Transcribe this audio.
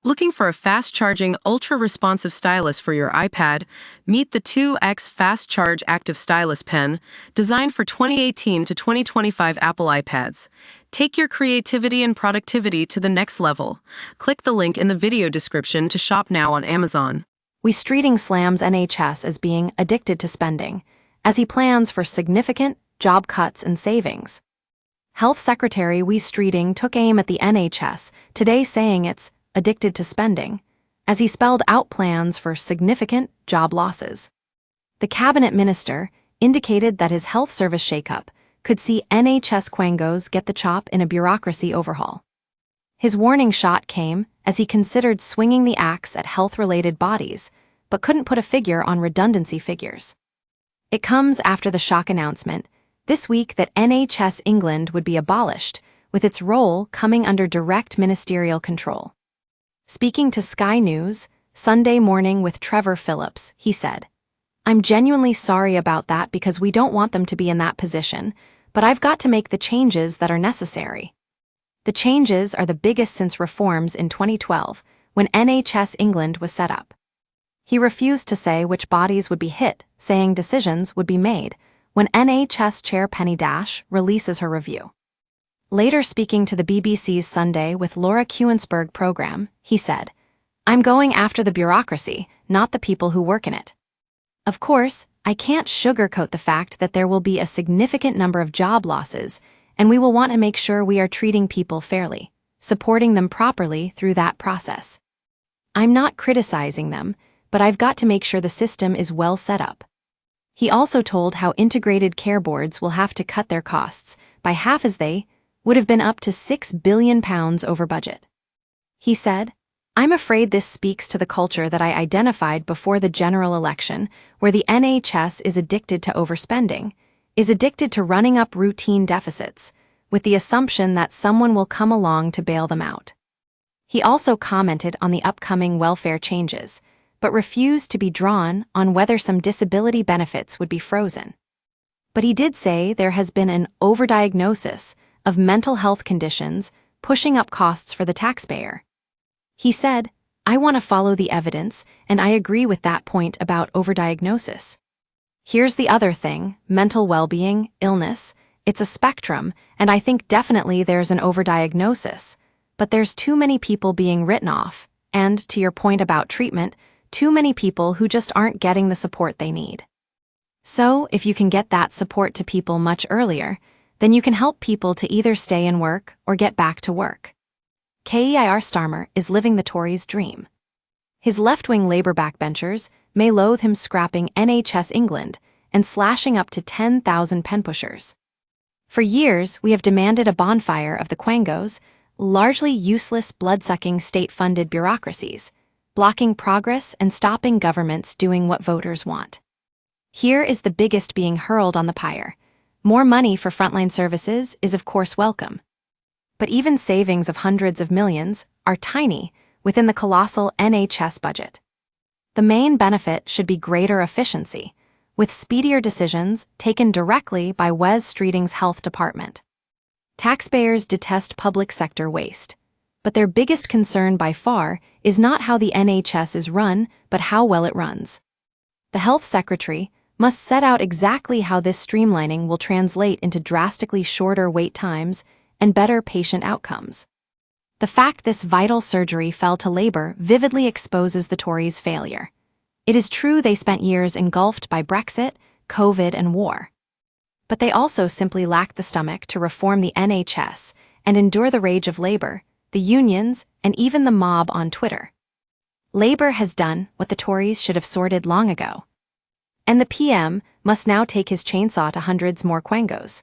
Looking for a fast-charging, ultra-responsive stylus for your iPad? Meet the 2X Fast Charge Active Stylus Pen, designed for 2018 to 2025 Apple iPads. Take your creativity and productivity to the next level. Click the link in the video description to shop now on Amazon. Wee Streeting slams NHS as being addicted to spending, as he plans for significant job cuts and savings. Health Secretary Wee Streeting took aim at the NHS today, saying it's addicted to spending, as he spelled out plans for significant job losses. The cabinet minister indicated that his health service shakeup could see NHS quangos get the chop in a bureaucracy overhaul. His warning shot came as he considered swinging the axe at health-related bodies, but couldn't put a figure on redundancy figures. It comes after the shock announcement this week that NHS England would be abolished, with its role coming under direct ministerial control. Speaking to Sky News Sunday Morning with Trevor Phillips, he said, "I'm genuinely sorry about that because we don't want them to be in that position, but I've got to make the changes that are necessary." The changes are the biggest since reforms in 2012, when NHS England was set up. He refused to say which bodies would be hit, saying decisions would be made when NHS Chair Penny Dash releases her review. Later speaking to the BBC's Sunday with Laura Kuensberg program, he said, "I'm going after the bureaucracy, not the people who work in it. Of course, I can't sugarcoat the fact that there will be a significant number of job losses, and we will want to make sure we are treating people fairly, supporting them properly through that process. I'm not criticizing them, but I've got to make sure the system is well set up." He also told how integrated care boards will have to cut their costs by half, as they would have been up to £6 billion over budget. He said, "I'm afraid this speaks to the culture that I identified before the general election, where the NHS is addicted to overspending, is addicted to running up routine deficits, with the assumption that someone will come along to bail them out." He also commented on the upcoming welfare changes, but refused to be drawn on whether some disability benefits would be frozen. But he did say there has been an overdiagnosis of mental health conditions pushing up costs for the taxpayer. He said, "I want to follow the evidence, and I agree with that point about overdiagnosis. Here's the other thing: mental well-being, illness, it's a spectrum, and I think definitely there's an overdiagnosis, but there's too many people being written off, and, to your point about treatment, too many people who just aren't getting the support they need. So, if you can get that support to people much earlier, then you can help people to either stay in work or get back to work." Keir Starmer is living the Tories' dream. His left-wing Labour backbenchers may loathe him scrapping NHS England and slashing up to 10,000 pen pushers. "For years, we have demanded a bonfire of the quangos, largely useless blood-sucking state-funded bureaucracies, blocking progress and stopping governments doing what voters want. Here is the biggest being hurled on the pyre. More money for frontline services is of course welcome. But even savings of hundreds of millions are tiny within the colossal NHS budget. The main benefit should be greater efficiency, with speedier decisions taken directly by Wes Streeting's health department. Taxpayers detest public sector waste, but their biggest concern by far is not how the NHS is run, but how well it runs. The health secretary must set out exactly how this streamlining will translate into drastically shorter wait times and better patient outcomes. The fact this vital surgery fell to Labour vividly exposes the Tories' failure. It is true they spent years engulfed by Brexit, COVID, and war. But they also simply lacked the stomach to reform the NHS and endure the rage of Labour, the unions, and even the mob on Twitter. Labour has done what the Tories should have sorted long ago. And the PM must now take his chainsaw to hundreds more quangos.